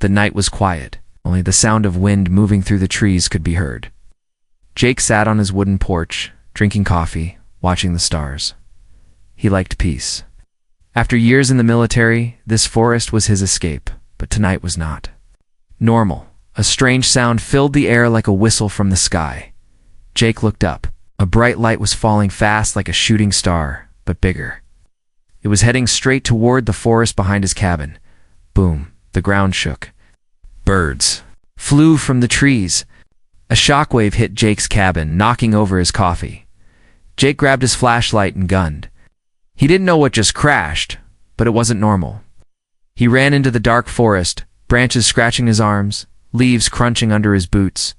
The night was quiet. Only the sound of wind moving through the trees could be heard. Jake sat on his wooden porch, drinking coffee, watching the stars. He liked peace. After years in the military, this forest was his escape, but tonight was not. Normal. A strange sound filled the air like a whistle from the sky. Jake looked up. A bright light was falling fast like a shooting star, but bigger. It was heading straight toward the forest behind his cabin. Boom. The ground shook. Birds flew from the trees. A shockwave hit Jake's cabin, knocking over his coffee. Jake grabbed his flashlight and gunned. He didn't know what just crashed, but it wasn't normal. He ran into the dark forest, branches scratching his arms, leaves crunching under his boots.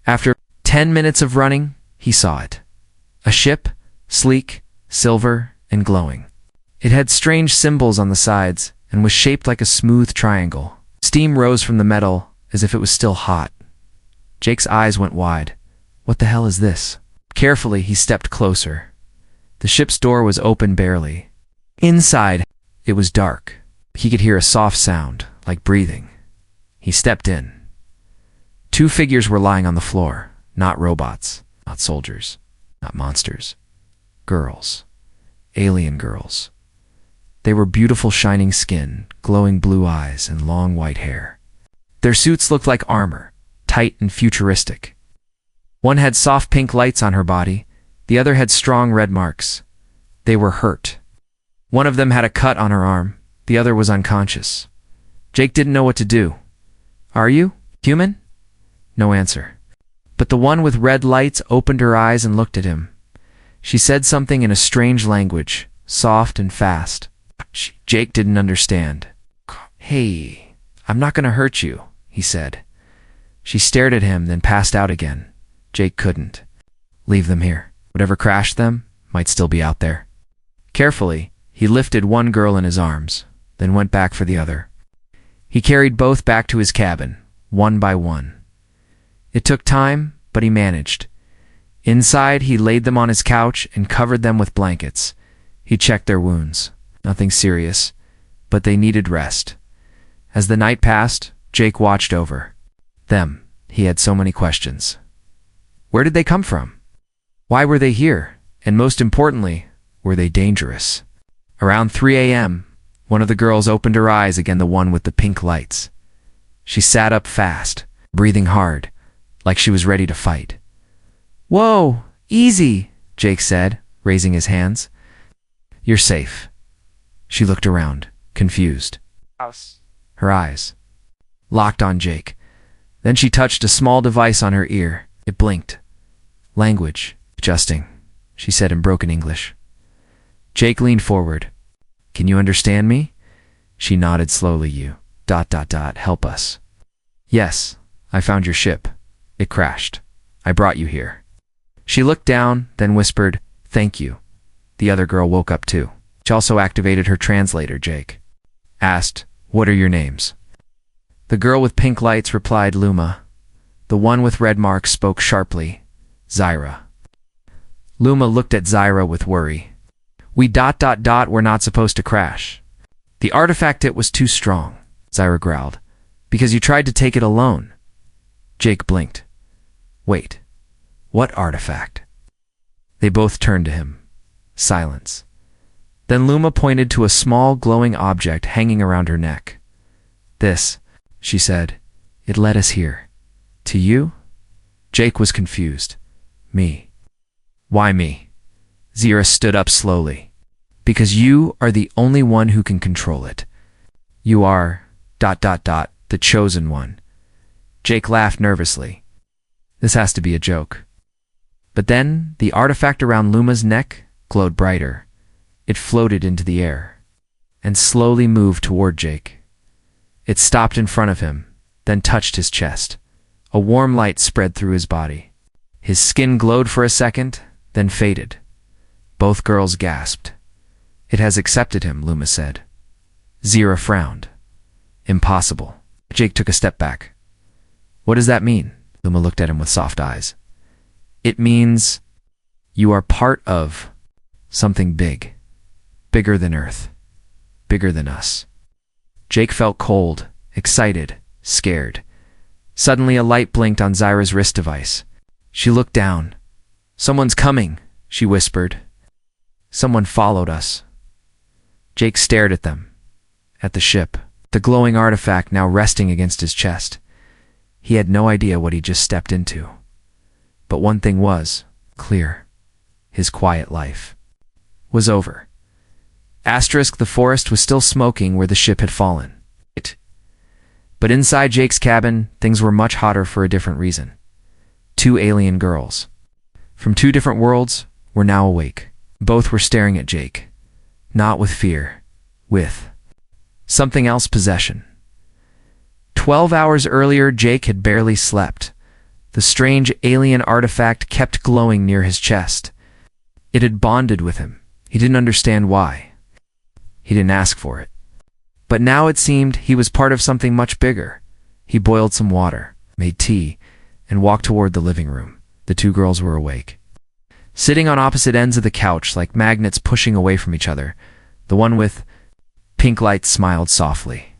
After 10 minutes of running, he saw it. A ship, sleek, silver, and glowing. It had strange symbols on the sides and was shaped like a smooth triangle. Steam rose from the metal as if it was still hot. Jake's eyes went wide. What the hell is this? Carefully, he stepped closer. The ship's door was open barely. Inside, it was dark. He could hear a soft sound, like breathing. He stepped in. 2 figures were lying on the floor, not robots, not soldiers, not monsters. Girls. Alien girls. They were beautiful shining skin, glowing blue eyes, and long white hair. Their suits looked like armor, tight and futuristic. One had soft pink lights on her body, the other had strong red marks. They were hurt. One of them had a cut on her arm, the other was unconscious. Jake didn't know what to do. Are you human? No answer. But the one with red lights opened her eyes and looked at him. She said something in a strange language, soft and fast. Jake didn't understand. Hey, I'm not gonna hurt you, he said. She stared at him, then passed out again. Jake couldn't. Leave them here. Whatever crashed them might still be out there. Carefully, he lifted one girl in his arms, then went back for the other. He carried both back to his cabin, one by one. It took time, but he managed. Inside, he laid them on his couch and covered them with blankets. He checked their wounds. Nothing serious, but they needed rest. As the night passed, Jake watched over them. He had so many questions. Where did they come from? Why were they here? And most importantly, were they dangerous? Around 3 a.m., one of the girls opened her eyes again, the one with the pink lights. She sat up fast, breathing hard, like she was ready to fight. Whoa, easy, Jake said, raising his hands. You're safe. She looked around, confused. Her eyes locked on Jake. Then she touched a small device on her ear. It blinked. Language. Adjusting, she said in broken English. Jake leaned forward. Can you understand me? She nodded slowly. You... help us. Yes, I found your ship. It crashed. I brought you here. She looked down, then whispered, thank you. The other girl woke up too. She also activated her translator. Jake asked, what are your names? The girl with pink lights replied, Luma. The one with red marks spoke sharply, Zyra. Luma looked at Zyra with worry. We're not supposed to crash. The artifact, it was too strong, Zyra growled. Because you tried to take it alone. Jake blinked. Wait, what artifact? They both turned to him. Silence. Then Luma pointed to a small glowing object hanging around her neck. This, she said, it led us here. To you? Jake was confused. Me. Why me? Zyra stood up slowly. Because you are the only one who can control it. You are... the chosen one. Jake laughed nervously. This has to be a joke. But then, the artifact around Luma's neck glowed brighter. It floated into the air, and slowly moved toward Jake. It stopped in front of him, then touched his chest. A warm light spread through his body. His skin glowed for a second, then faded. Both girls gasped. It has accepted him, Luma said. Zyra frowned. Impossible. Jake took a step back. What does that mean? Luma looked at him with soft eyes. It means you are part of something big. Bigger than Earth. Bigger than us. Jake felt cold, excited, scared. Suddenly a light blinked on Zyra's wrist device. She looked down. "Someone's coming," she whispered. Someone followed us. Jake stared at them, at the ship, the glowing artifact now resting against his chest. He had no idea what he just stepped into. But one thing was clear. His quiet life was over. The forest was still smoking where the ship had fallen. But inside Jake's cabin, things were much hotter for a different reason. 2 alien girls from 2 different worlds were now awake. Both were staring at Jake, not with fear, with something else: possession. 12 hours earlier, Jake had barely slept. The strange alien artifact kept glowing near his chest. It had bonded with him. He didn't understand why. He didn't ask for it. But now it seemed he was part of something much bigger. He boiled some water, made tea, and walked toward the living room. The 2 girls were awake, sitting on opposite ends of the couch like magnets pushing away from each other. The one with pink lights smiled softly.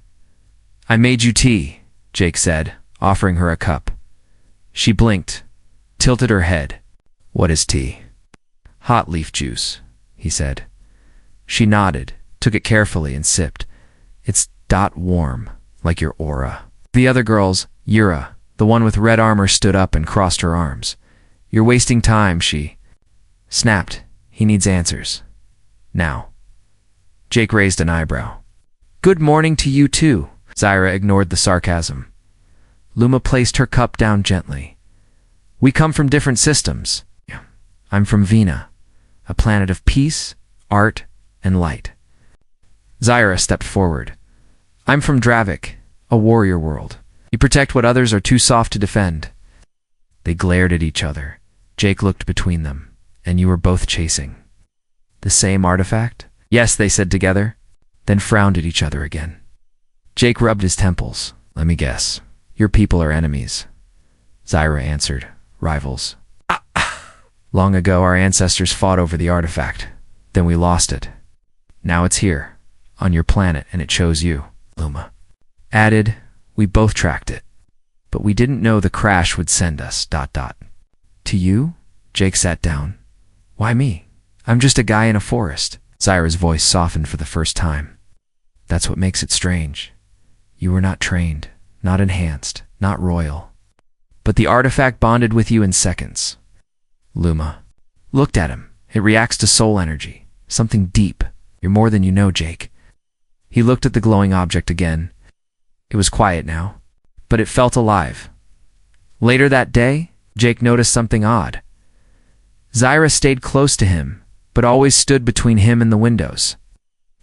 "I made you tea," Jake said, offering her a cup. She blinked, tilted her head. "What is tea?" "Hot leaf juice," he said. She nodded, took it carefully, and sipped. "It's warm, like your aura." The other girls, Yura, the one with red armor, stood up and crossed her arms. "You're wasting time," she snapped. "He needs answers. Now." Jake raised an eyebrow. "Good morning to you too." Zyra ignored the sarcasm. Luma placed her cup down gently. "We come from different systems. I'm from Vina, a planet of peace, art, and light." Zyra stepped forward. "I'm from Dravik, a warrior world. You protect what others are too soft to defend." They glared at each other. Jake looked between them. "And you were both chasing the same artifact?" "Yes," they said together, then frowned at each other again. Jake rubbed his temples. "Let me guess. Your people are enemies." Zyra answered, "Rivals. Long ago our ancestors fought over the artifact. Then we lost it. Now it's here, on your planet, and it chose you." Luma added, "We both tracked it, but we didn't know the crash would send us... To you?" Jake sat down. "Why me? I'm just a guy in a forest." Zyra's voice softened for the first time. "That's what makes it strange. You were not trained, not enhanced, not royal. But the artifact bonded with you in seconds." Luma looked at him. "It reacts to soul energy, something deep. You're more than you know, Jake." He looked at the glowing object again. It was quiet now, but it felt alive. Later that day, Jake noticed something odd. Zyra stayed close to him, but always stood between him and the windows.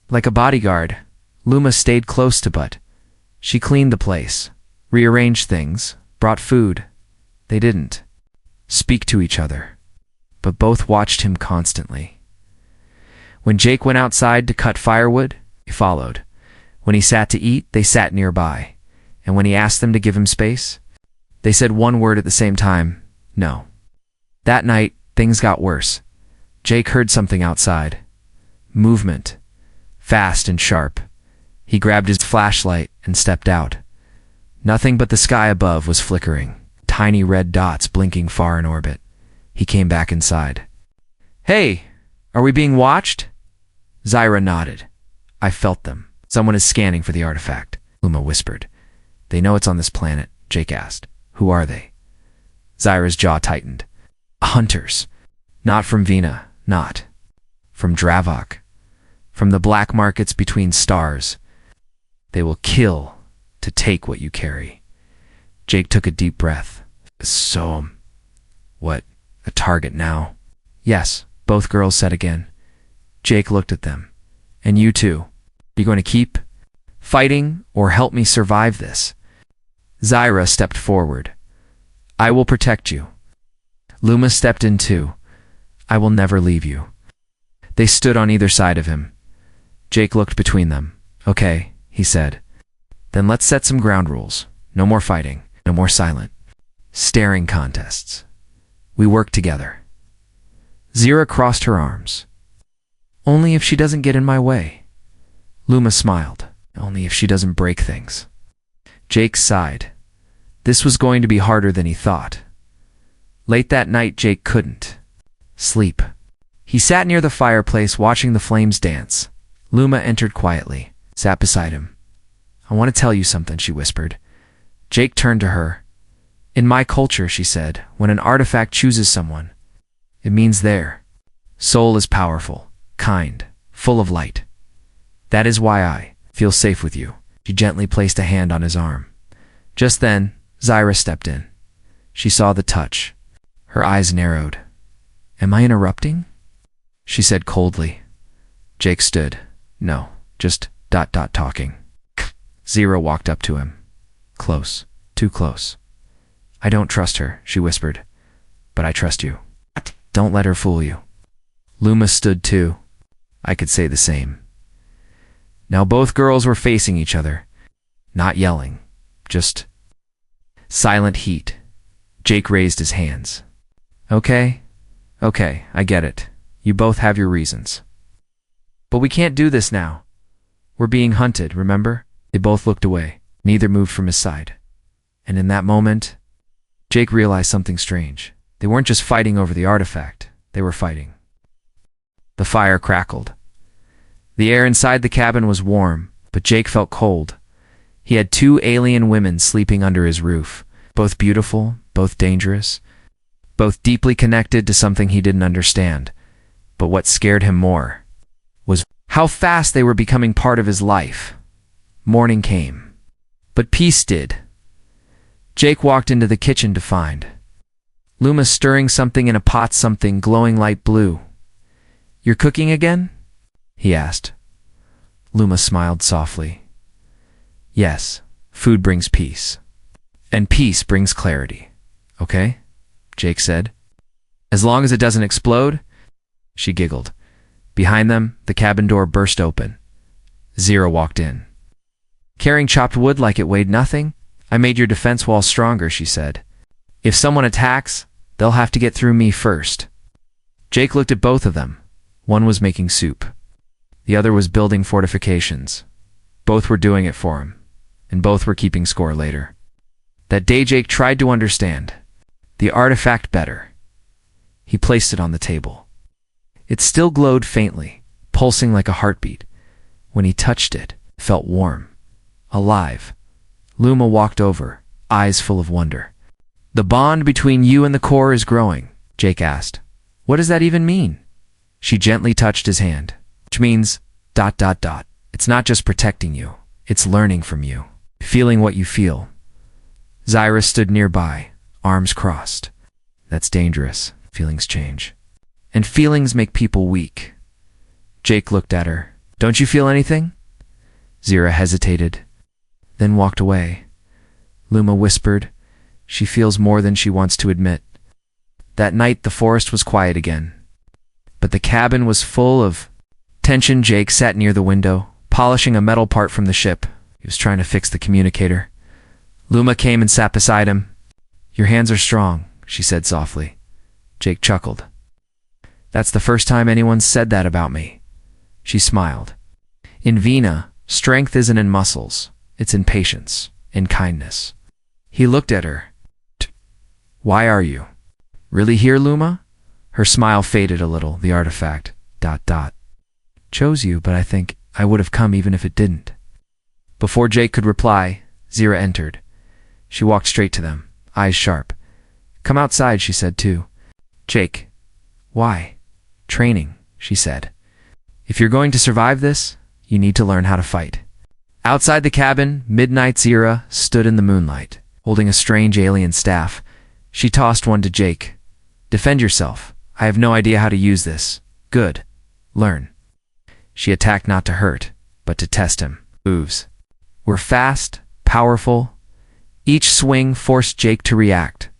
Like a bodyguard, Luma stayed close to Butt. She cleaned the place, rearranged things, brought food. They didn't speak to each other, but both watched him constantly. When Jake went outside to cut firewood, they followed. When he sat to eat, they sat nearby. And when he asked them to give him space, they said one word at the same time: no. That night, things got worse. Jake heard something outside. Movement. Fast and sharp. He grabbed his flashlight and stepped out. Nothing but the sky above was flickering, tiny red dots blinking far in orbit. He came back inside. "Hey, are we being watched?" Zyra nodded. "I felt them. Someone is scanning for the artifact," Luma whispered. "They know it's on this planet," Jake asked. "Who are they?" Zyra's jaw tightened. "Hunters. Not from Vina, not. From Dravok. From the black markets between stars. They will kill to take what you carry." Jake took a deep breath. "So, what, a target now?" "Yes," both girls said again. Jake looked at them. "And you too. You going to keep fighting or help me survive this?" Zyra stepped forward. "I will protect you." Luma stepped in too. "I will never leave you." They stood on either side of him. Jake looked between them. "Okay," he said. "Then let's set some ground rules. No more fighting. No more silent staring contests. We work together." Zyra crossed her arms. "Only if she doesn't get in my way." Luma smiled. "Only if she doesn't break things." Jake sighed. This was going to be harder than he thought. Late that night, Jake couldn't sleep. He sat near the fireplace watching the flames dance. Luma entered quietly, sat beside him. I want to tell you something, she whispered. Jake turned to her. In my culture, she said, when an artifact chooses someone, it means their soul is powerful, kind, full of light. That is why I feel safe with you. She gently placed a hand on his arm. Just then, Zyra stepped in. She saw the touch. Her eyes narrowed. Am I interrupting? She said coldly. Jake stood. No, just ... talking. Zyra walked up to him. Close, too close. I don't trust her, she whispered. But I trust you. Don't let her fool you. Luma stood too. I could say the same. Now both girls were facing each other. Not yelling, just silent heat. Jake raised his hands. Okay, I get it. You both have your reasons. But we can't do this now. We're being hunted, remember? They both looked away. Neither moved from his side. And in that moment, Jake realized something strange. They weren't just fighting over the artifact. They were fighting. The fire crackled. The air inside the cabin was warm, but Jake felt cold. He had two alien women sleeping under his roof, both beautiful, both dangerous, both deeply connected to something he didn't understand. But what scared him more was how fast they were becoming part of his life. Morning came, but peace did. Jake walked into the kitchen to find Luma stirring something in a pot, something glowing light blue. You're cooking again? He asked. Luma smiled softly. Yes, food brings peace. And peace brings clarity. Okay? Jake said. As long as it doesn't explode? She giggled. Behind them, the cabin door burst open. Zyra walked in. Carrying chopped wood like it weighed nothing? I made your defense wall stronger, she said. If someone attacks, they'll have to get through me first. Jake looked at both of them. One was making soup. The other was building fortifications. Both were doing it for him, and both were keeping score later. That day Jake tried to understand the artifact better. He placed it on the table. It still glowed faintly, pulsing like a heartbeat. When he touched it, it felt warm, alive. Luma walked over, eyes full of wonder. The bond between you and the core is growing, Jake asked. What does that even mean? She gently touched his hand, which means ... It's not just protecting you, it's learning from you, feeling what you feel. Zyra stood nearby, arms crossed. That's dangerous. Feelings change. And feelings make people weak. Jake looked at her. Don't you feel anything? Zyra hesitated, then walked away. Luma whispered, she feels more than she wants to admit. That night the forest was quiet again, but the cabin was full of tension. Jake sat near the window, polishing a metal part from the ship. He was trying to fix the communicator. Luma came and sat beside him. Your hands are strong, she said softly. Jake chuckled. That's the first time anyone's said that about me. She smiled. In Vina, strength isn't in muscles. It's in patience, in kindness. He looked at her. Why are you really here, Luma? Her smile faded a little. The artifact ... chose you, but I think I would have come even if it didn't. Before Jake could reply, Zyra entered. She walked straight to them, eyes sharp. Come outside, she said too. Jake. Why? Training, she said. If you're going to survive this, you need to learn how to fight. Outside the cabin, midnight Zyra stood in the moonlight, holding a strange alien staff. She tossed one to Jake. Defend yourself. I have no idea how to use this. Good. Learn. She attacked not to hurt, but to test him. Moves were fast, powerful. Each swing forced Jake to react.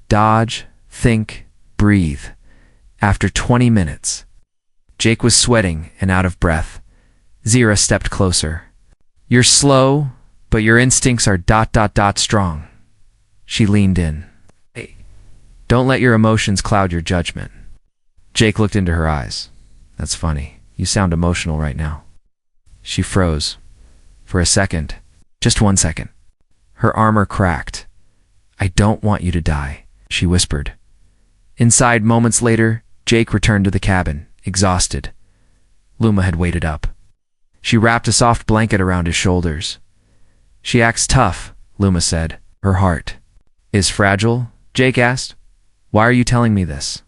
Dodge, think, breathe. After 20 minutes, Jake was sweating and out of breath. Zyra stepped closer. You're slow, but your instincts are ... strong. She leaned in. Hey, don't let your emotions cloud your judgment. Jake looked into her eyes. That's funny. You sound emotional right now. She froze. For a second. Just 1 second. Her armor cracked. "I don't want you to die," she whispered. Inside, moments later, Jake returned to the cabin, exhausted. Luma had waited up. She wrapped a soft blanket around his shoulders. "She acts tough," Luma said. "Her heart is fragile?" Jake asked. "Why are you telling me this?"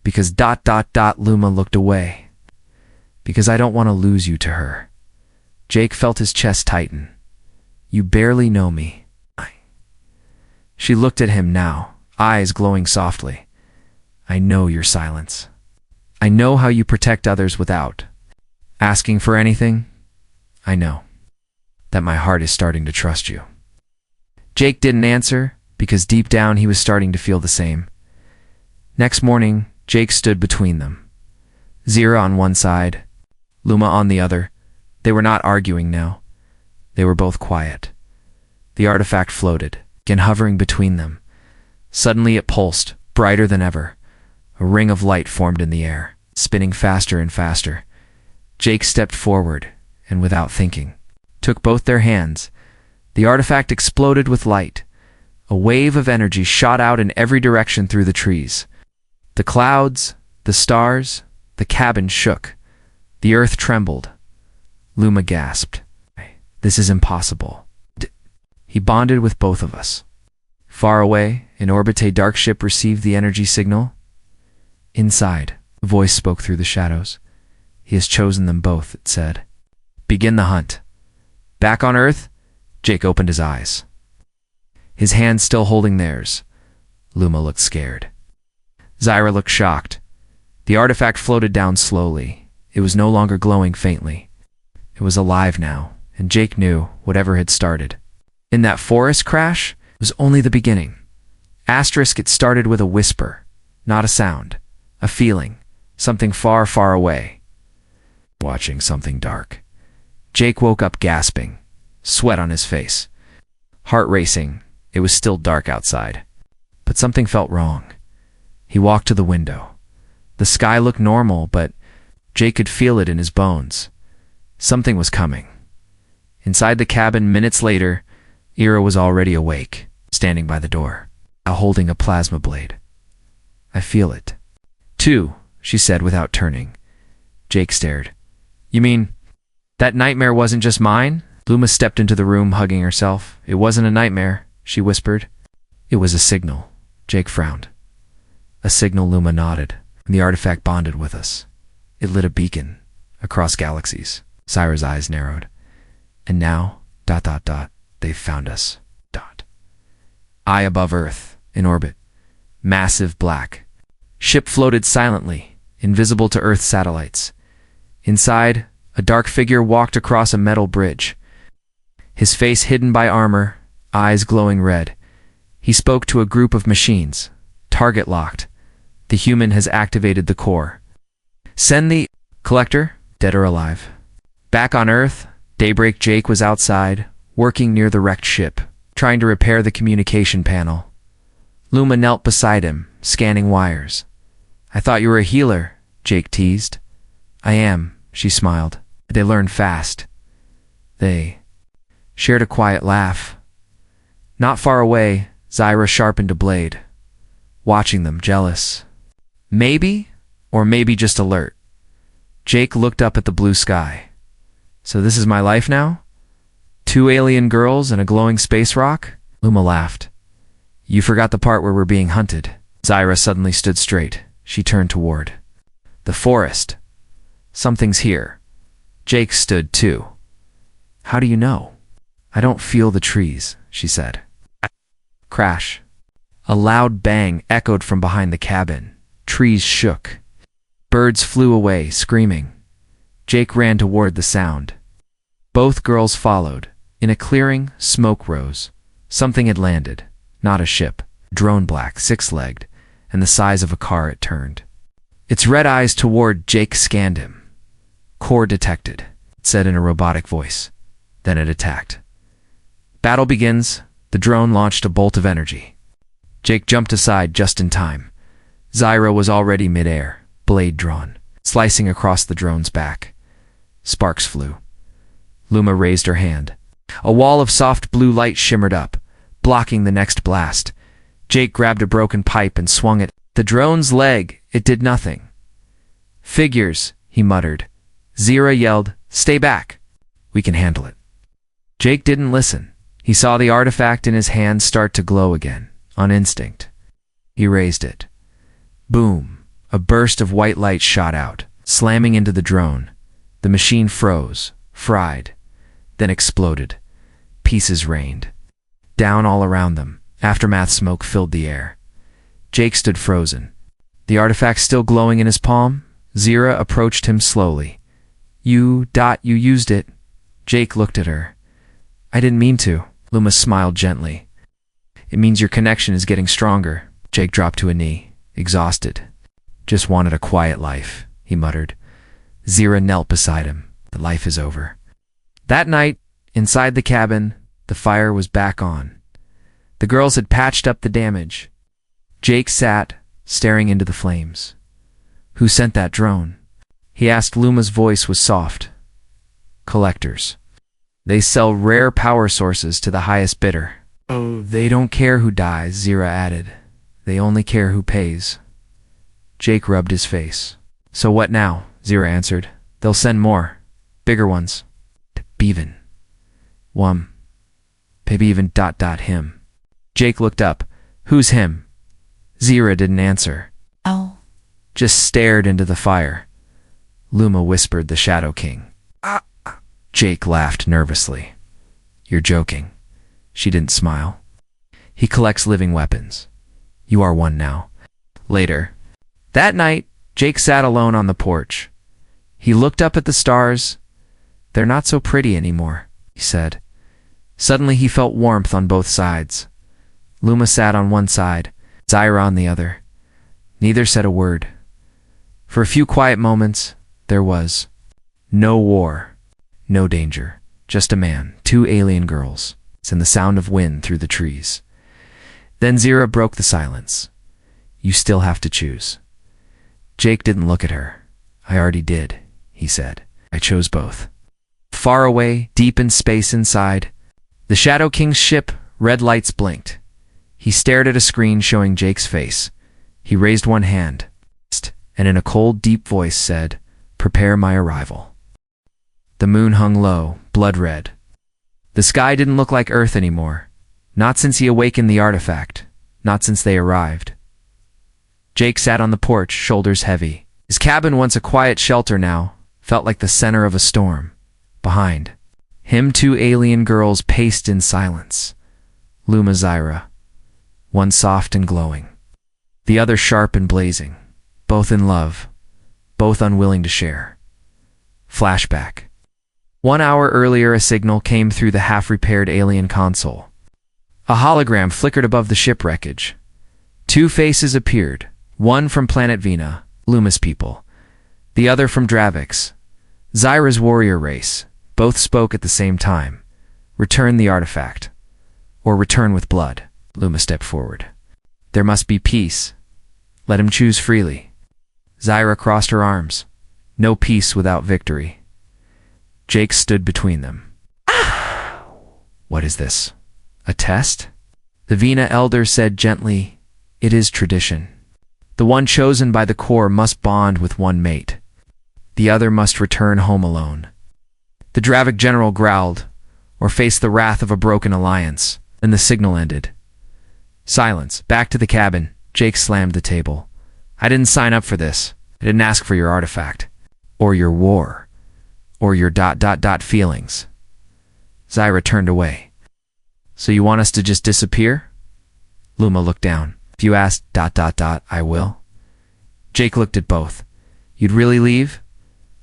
"Because ... Luma looked away. "Because I don't want to lose you to her." Jake felt his chest tighten. "You barely know me." She looked at him now, eyes glowing softly. "I know your silence. I know how you protect others without asking for anything. I know that my heart is starting to trust you." Jake didn't answer, because deep down he was starting to feel the same. Next morning, Jake stood between them. Zira on one side, Luma on the other. They were not arguing now. They were both quiet. The artifact floated, again hovering between them. Suddenly it pulsed, brighter than ever. A ring of light formed in the air, spinning faster and faster. Jake stepped forward, and without thinking, took both their hands. The artifact exploded with light. A wave of energy shot out in every direction through the trees. The clouds, the stars, the cabin shook. The earth trembled. Luma gasped. "This is impossible. He bonded with both of us." Far away, in orbit, a dark ship received the energy signal. Inside, a voice spoke through the shadows. "He has chosen them both," it said. "Begin the hunt." Back on Earth, Jake opened his eyes. His hands still holding theirs. Luma looked scared. Zyra looked shocked. The artifact floated down slowly. It was no longer glowing faintly. It was alive now, and Jake knew whatever had started in that forest crash was only the beginning. It started with a whisper, not a sound, a feeling, something far, far away. Watching something dark. Jake woke up gasping, sweat on his face, heart racing. It was still dark outside, but something felt wrong. He walked to the window. The sky looked normal, but Jake could feel it in his bones. Something was coming. Inside the cabin, minutes later, Ira was already awake, standing by the door, holding a plasma blade. "I feel it." "Too," she said without turning. Jake stared. "You mean that nightmare wasn't just mine?" Luma stepped into the room, hugging herself. "It wasn't a nightmare," she whispered. "It was a signal." Jake frowned. "A signal," Luma nodded. "The artifact bonded with us. It lit a beacon across galaxies." Zyra's eyes narrowed. "And now, ... they've found us. ... Eye above Earth, in orbit. Massive black. Ship floated silently, invisible to Earth satellites. Inside, a dark figure walked across a metal bridge. His face hidden by armor, eyes glowing red. He spoke to a group of machines. Target locked. The human has activated the core. "Send the collector, dead or alive." Back on Earth, daybreak, Jake was outside, working near the wrecked ship, trying to repair the communication panel. Luma knelt beside him, scanning wires. "I thought you were a healer," Jake teased. "I am," she smiled. "They learn fast." They shared a quiet laugh. Not far away, Zyra sharpened a blade, watching them, jealous. Maybe, or maybe just alert. Jake looked up at the blue sky. "So this is my life now? 2 alien girls and a glowing space rock?" Luma laughed. "You forgot the part where we're being hunted." Zyra suddenly stood straight. She turned toward the forest. "Something's here." Jake stood too. "How do you know?" "I don't feel the trees," she said. Crash. A loud bang echoed from behind the cabin. Trees shook. Birds flew away, screaming. Jake ran toward the sound. Both girls followed. In a clearing, smoke rose. Something had landed. Not a ship. Drone black, 6-legged, and the size of a car. It turned its red eyes toward Jake, scanned him. "Core detected," it said in a robotic voice. Then it attacked. "Battle begins." The drone launched a bolt of energy. Jake jumped aside just in time. Zyra was already midair, blade drawn, slicing across the drone's back. Sparks flew. Luma raised her hand. A wall of soft blue light shimmered up. blocking the next blast. Jake grabbed a broken pipe and swung it. The drone's leg, it did nothing. Figures, he muttered. Zira yelled, "Stay back. We can handle it." Jake didn't listen. He saw the artifact in his hand start to glow again, on instinct. He raised it. Boom! A burst of white light shot out, slamming into the drone. The machine froze, fried, then exploded. Pieces rained. Down all around them, aftermath smoke filled the air. Jake stood frozen. The artifact still glowing in his palm, Zira approached him slowly. You used it." Jake looked at her. "I didn't mean to." Luma smiled gently. "It means your connection is getting stronger." Jake dropped to a knee, exhausted. "Just wanted a quiet life," he muttered. Zira knelt beside him. "The life is over." That night, inside the cabin, the fire was back on. The girls had patched up the damage. Jake sat, staring into the flames. "Who sent that drone?" he asked. Luma's voice was soft. "Collectors. They sell rare power sources to the highest bidder." "Oh, they don't care who dies," Zira added. "They only care who pays." Jake rubbed his face. "So what now?" Zira answered. "They'll send more. Bigger ones. To Bevan. Bevan ... him." Jake looked up. "Who's him?" Zira didn't answer. "Oh." Just stared into the fire. Luma whispered the Shadow King. "Ah." Jake laughed nervously. "You're joking." She didn't smile. "He collects living weapons. You are one now." Later. That night, Jake sat alone on the porch. He looked up at the stars. "They're not so pretty anymore," he said. Suddenly he felt warmth on both sides. Luma sat on one side, Zira on the other. Neither said a word. For a few quiet moments, there was no war, no danger, just a man, two alien girls, and the sound of wind through the trees. Then Zira broke the silence. "You still have to choose." Jake didn't look at her. "I already did," he said. "I chose both." Far away, deep in space inside, the Shadow King's ship, red lights blinked. He stared at a screen showing Jake's face. He raised one hand, and in a cold, deep voice said, "Prepare my arrival." The moon hung low, blood-red. The sky didn't look like Earth anymore. Not since he awakened the artifact. Not since they arrived. Jake sat on the porch, shoulders heavy. His cabin, once a quiet shelter now, felt like the center of a storm. Behind him, two alien girls paced in silence. Luma, Zira. One soft and glowing. The other sharp and blazing. Both in love. Both unwilling to share. Flashback. 1 hour earlier, a signal came through the half-repaired alien console. A hologram flickered above the ship wreckage. Two faces appeared, one from planet Vina, Luma's people, the other from Dravix, Zira's warrior race. Both spoke at the same time. "Return the artifact. Or return with blood." Luma stepped forward. "There must be peace. Let him choose freely." Zira crossed her arms. "No peace without victory." Jake stood between them. "What is this? A test?" The Vina elder said gently, "It is tradition. The one chosen by the core must bond with one mate. The other must return home alone." The Dravic general growled, "Or face the wrath of a broken alliance." And the signal ended. Silence. Back to the cabin. Jake slammed the table. "I didn't sign up for this. I didn't ask for your artifact. Or your war. Or your ... feelings." Zira turned away. "So you want us to just disappear?" Luma looked down. "If you ask ... I will." Jake looked at both. "You'd really leave?"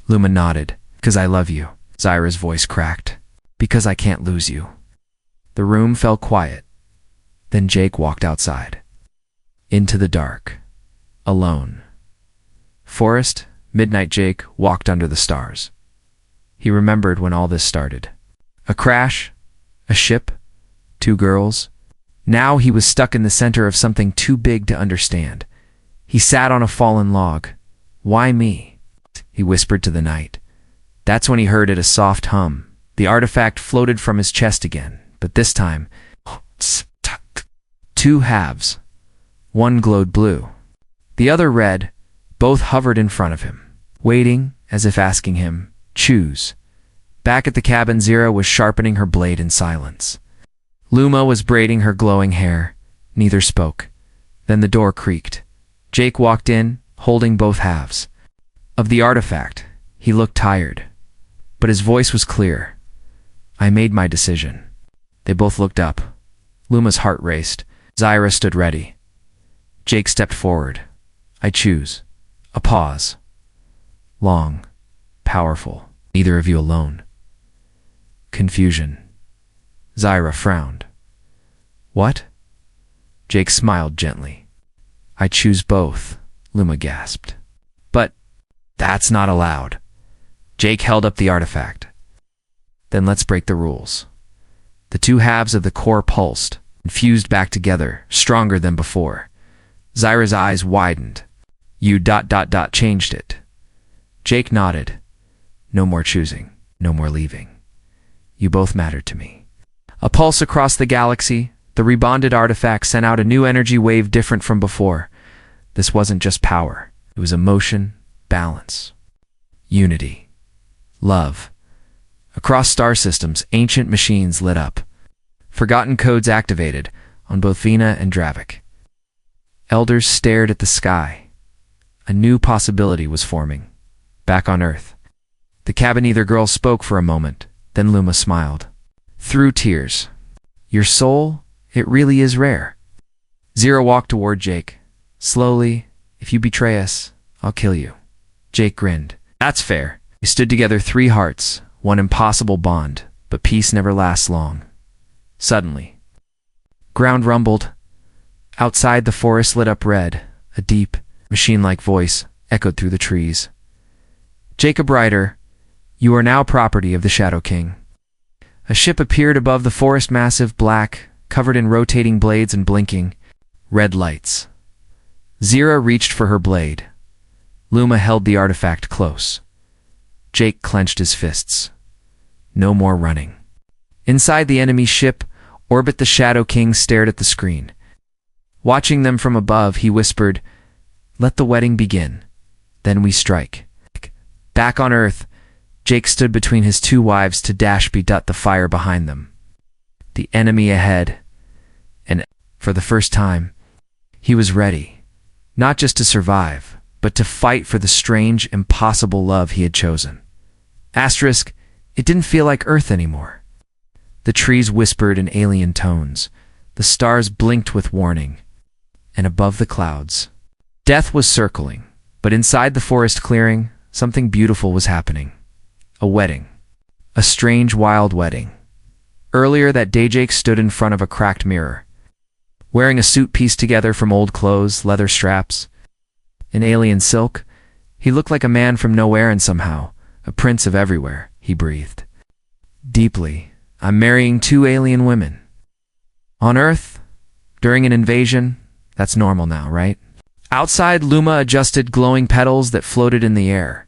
Luma nodded. "'Cause I love you." Zira's voice cracked. "Because I can't lose you." The room fell quiet. Then Jake walked outside. Into the dark. Alone. Forest, midnight. Jake walked under the stars. He remembered when all this started. A crash, a ship, two girls. Now he was stuck in the center of something too big to understand. He sat on a fallen log. "Why me?" he whispered to the night. That's when he heard it, a soft hum. The artifact floated from his chest again, but this time, two halves. One glowed blue, the other red. Both hovered in front of him, waiting, as if asking him, choose. Back at the cabin, Zira was sharpening her blade in silence. Luma was braiding her glowing hair. Neither spoke. Then the door creaked. Jake walked in, holding both halves of the artifact. He looked tired, but his voice was clear. I made my decision. They both looked up. Luma's heart raced. Zira stood ready. Jake stepped forward. I choose. A pause. Long. Powerful. Neither of you alone. Confusion. Zira frowned. What? Jake smiled gently. I choose both, Luma gasped. But that's not allowed. Jake held up the artifact. Then let's break the rules. The two halves of the core pulsed and fused back together, stronger than before. Zira's eyes widened. You ... changed it. Jake nodded. No more choosing, no more leaving. You both mattered to me. A pulse across the galaxy, the rebonded artifact sent out a new energy wave different from before. This wasn't just power. It was emotion, balance, unity, love. Across star systems, ancient machines lit up. Forgotten codes activated on both Vina and Dravik. Elders stared at the sky. A new possibility was forming. Back on Earth. The Cabin-Ether girl spoke for a moment, then Luma smiled. Through tears. Your soul, it really is rare. Zira walked toward Jake. Slowly, if you betray us, I'll kill you. Jake grinned. That's fair. We stood together, three hearts, one impossible bond, but peace never lasts long. Suddenly, ground rumbled. Outside, the forest lit up red. A deep, machine-like voice echoed through the trees. Jacob Ryder, you are now property of the Shadow King. A ship appeared above the forest, massive, black, covered in rotating blades and blinking red lights. Zira reached for her blade. Luma held the artifact close. Jake clenched his fists. No more running. Inside the enemy ship, Orbit the Shadow King stared at the screen. Watching them from above, he whispered, Let the wedding begin. Then we strike. Back on Earth, Jake stood between his two wives to dash the fire behind them. The enemy ahead. And for the first time, he was ready. Not just to survive, but to fight for the strange, impossible love he had chosen. Asterisk, it didn't feel like Earth anymore. The trees whispered in alien tones. The stars blinked with warning. And above the clouds, death was circling. But inside the forest clearing, something beautiful was happening. A wedding. A strange, wild wedding. Earlier that day, Jake stood in front of a cracked mirror, wearing a suit pieced together from old clothes, leather straps, and alien silk. He looked like a man from nowhere, and somehow, a prince of everywhere, he breathed. Deeply, I'm marrying two alien women. On Earth, during an invasion, that's normal now, right? Outside, Luma adjusted glowing petals that floated in the air.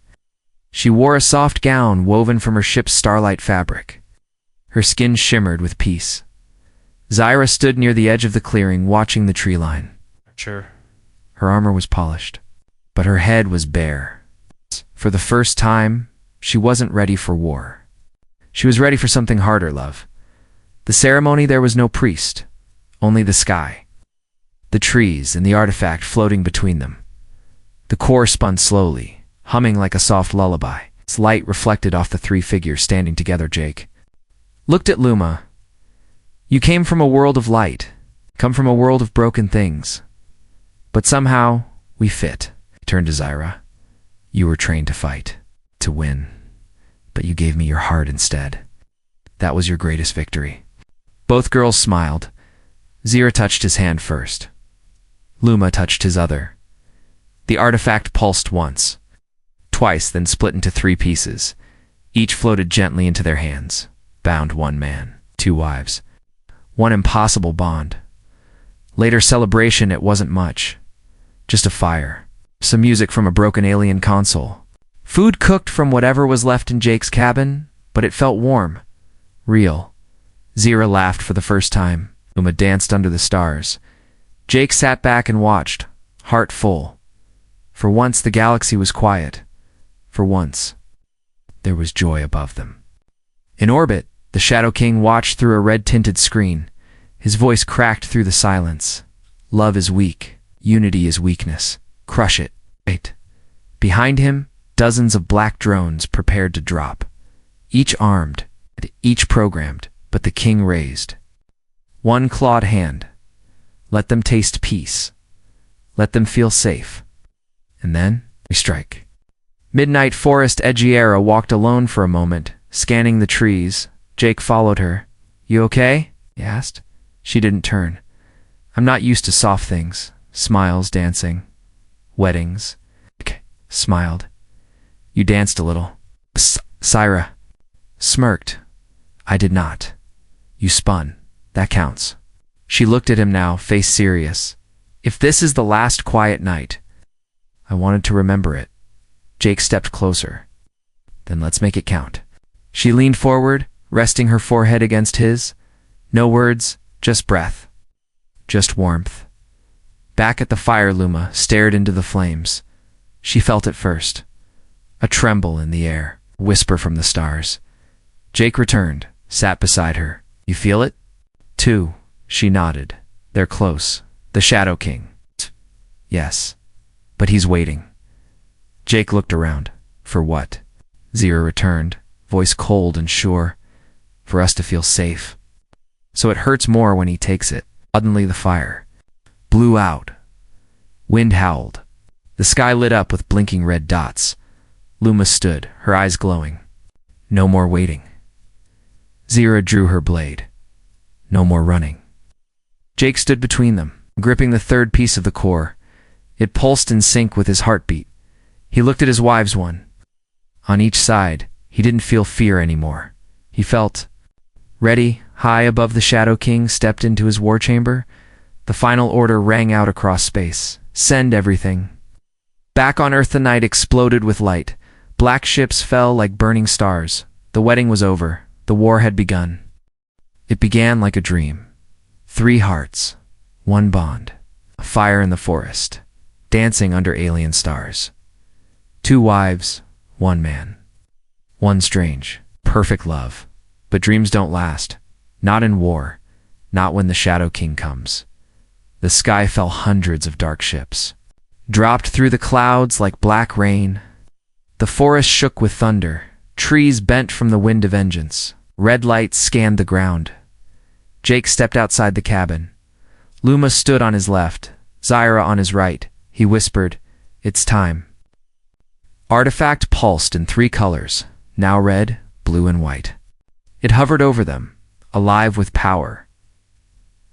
She wore a soft gown woven from her ship's starlight fabric. Her skin shimmered with peace. Zira stood near the edge of the clearing, watching the tree line. Sure. Her armor was polished, but her head was bare. For the first time, she wasn't ready for war. She was ready for something harder, love. The ceremony, there was no priest, only the sky. The trees and the artifact floating between them. The core spun slowly, humming like a soft lullaby. Its light reflected off the three figures standing together. Jake looked at Luma. You came from a world of light, come from a world of broken things. But somehow, we fit. He turned to Zira. You were trained to fight, to win. But you gave me your heart instead. That was your greatest victory. Both girls smiled. Zira touched his hand first. Luma touched his other. The artifact pulsed once, twice, then split into three pieces. Each floated gently into their hands. Bound one man, two wives. One impossible bond. Later celebration, it wasn't much. Just a fire. Some music from a broken alien console. Food cooked from whatever was left in Jake's cabin, but it felt warm. Real. Zira laughed for the first time. Luma danced under the stars. Jake sat back and watched, heart full. For once the galaxy was quiet. For once, there was joy above them. In orbit, the Shadow King watched through a red-tinted screen. His voice cracked through the silence. Love is weak. Unity is weakness. Crush it. Wait. Behind him, dozens of black drones prepared to drop. Each armed, each programmed, but the king raised one clawed hand. Let them taste peace. Let them feel safe. And then, we strike. Midnight Forest Edgiera walked alone for a moment, scanning the trees. Jake followed her. You okay? He asked. She didn't turn. I'm not used to soft things. Smiles, dancing. Weddings. Jake smiled. You danced a little. Syra smirked. I did not. You spun. That counts. She looked at him now, face serious. If this is the last quiet night, I wanted to remember it. Jake stepped closer. Then let's make it count. She leaned forward, resting her forehead against his. No words, just breath. Just warmth. Back at the fire, Luma stared into the flames. She felt it first. A tremble in the air, a whisper from the stars. Jake returned, sat beside her. You feel it? 2. She nodded. They're close. The Shadow King. Yes. But he's waiting. Jake looked around. For what? Zira returned, voice cold and sure. For us to feel safe. So it hurts more when he takes it. Suddenly the fire blew out. Wind howled. The sky lit up with blinking red dots. Luma stood, her eyes glowing. No more waiting. Zira drew her blade. No more running. Jake stood between them, gripping the third piece of the core. It pulsed in sync with his heartbeat. He looked at his wives one. On each side, he didn't feel fear anymore. He felt ready. High above the Shadow King stepped into his war chamber. The final order rang out across space. Send everything. Back on Earth the night exploded with light. Black ships fell like burning stars. The wedding was over. The war had begun. It began like a dream. 3 hearts, 1 bond, a fire in the forest, dancing under alien stars. 2 wives, 1 man. 1 strange, perfect love. But dreams don't last. Not in war. Not when the Shadow King comes. The sky fell hundreds of dark ships. Dropped through the clouds like black rain. The forest shook with thunder. Trees bent from the wind of vengeance. Red lights scanned the ground. Jake stepped outside the cabin. Luma stood on his left, Zira on his right. He whispered, It's time. Artifact pulsed in 3 colors, now red, blue, and white. It hovered over them, alive with power.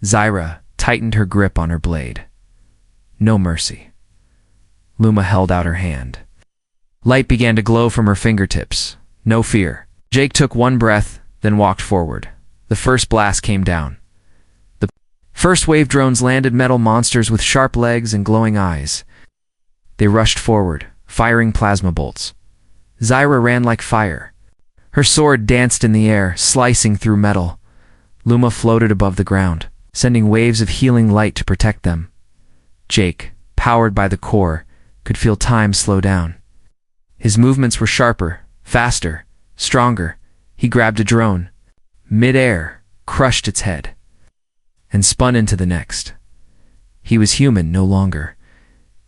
Zira tightened her grip on her blade. No mercy. Luma held out her hand. Light began to glow from her fingertips. No fear. Jake took 1 breath, then walked forward. The first blast came down. The first wave drones landed, metal monsters with sharp legs and glowing eyes. They rushed forward, firing plasma bolts. Zira ran like fire. Her sword danced in the air, slicing through metal. Luma floated above the ground, sending waves of healing light to protect them. Jake, powered by the core, could feel time slow down. His movements were sharper, faster, stronger. He grabbed a drone. Mid-air, crushed its head, and spun into the next. He was human no longer.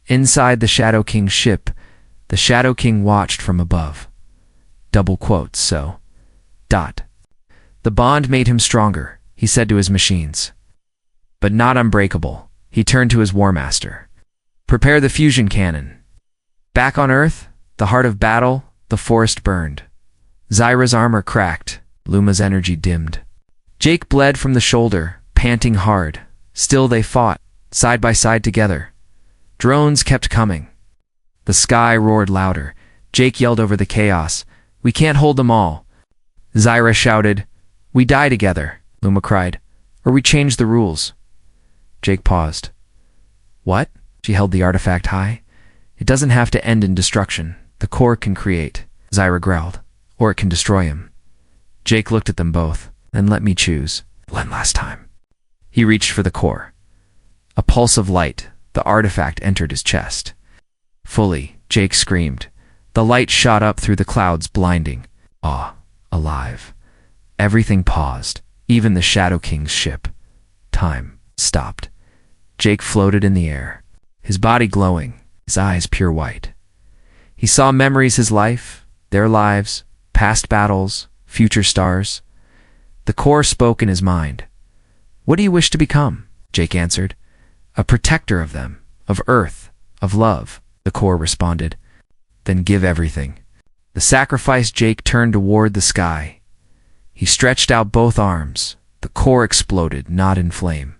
Inside the Shadow King's ship, the Shadow King watched from above. Double quotes, so. Dot. The bond made him stronger, he said to his machines. But not unbreakable. He turned to his War Master. Prepare the fusion cannon. Back on Earth, the heart of battle, the forest burned. Zira's armor cracked. Luma's energy dimmed. Jake bled from the shoulder, panting hard. Still they fought, side by side together. Drones kept coming. The sky roared louder. Jake yelled over the chaos. We can't hold them all. Zira shouted. We die together, Luma cried. Or we change the rules. Jake paused. What? She held the artifact high. It doesn't have to end in destruction. The core can create, Zira growled. Or it can destroy him. Jake looked at them both. Then let me choose. One last time. He reached for the core. A pulse of light, the artifact entered his chest. Fully, Jake screamed. The light shot up through the clouds, blinding. Awe, alive. Everything paused, even the Shadow King's ship. Time stopped. Jake floated in the air, his body glowing, his eyes pure white. He saw memories, his life, their lives, past battles, future stars. The core spoke in his mind. "What do you wish to become?" Jake answered. "A protector of them, of Earth, of love," the core responded. "Then give everything." The sacrifice. Jake turned toward the sky. He stretched out both arms. The core exploded, not in flame,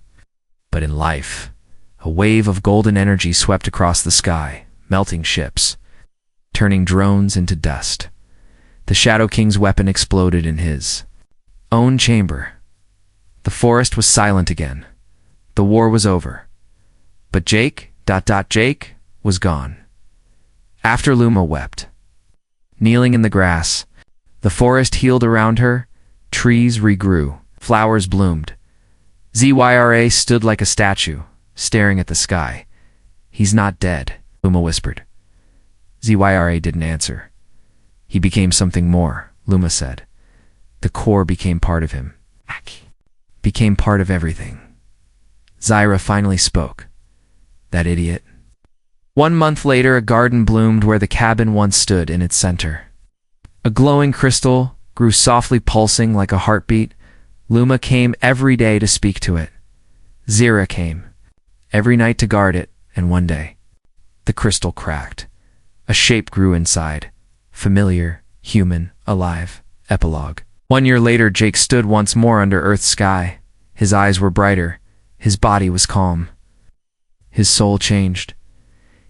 but in life. A wave of golden energy swept across the sky, melting ships, turning drones into dust. The Shadow King's weapon exploded in his own chamber. The forest was silent again. The war was over. But Jake was gone. After Luma wept, kneeling in the grass, the forest healed around her, trees regrew, flowers bloomed. Zyra stood like a statue, staring at the sky. "He's not dead," Luma whispered. Zyra didn't answer. "He became something more," Luma said. "The core became part of him. Became part of everything." Zyra finally spoke. "That idiot." 1 month later, a garden bloomed where the cabin once stood in its center. A glowing crystal grew softly, pulsing like a heartbeat. Luma came every day to speak to it. Zyra came every night to guard it, and one day, the crystal cracked. A shape grew inside. Familiar, human, alive. Epilogue. 1 year later, Jake stood once more under Earth's sky. His eyes were brighter. His body was calm. His soul changed.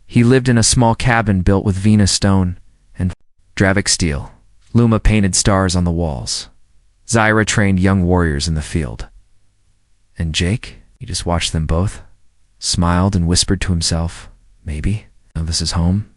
He lived in a small cabin built with Venus stone and Dravik steel. Luma painted stars on the walls. Zyra trained young warriors in the field. And Jake, he just watched them both, smiled and whispered to himself, "Maybe, now this is home."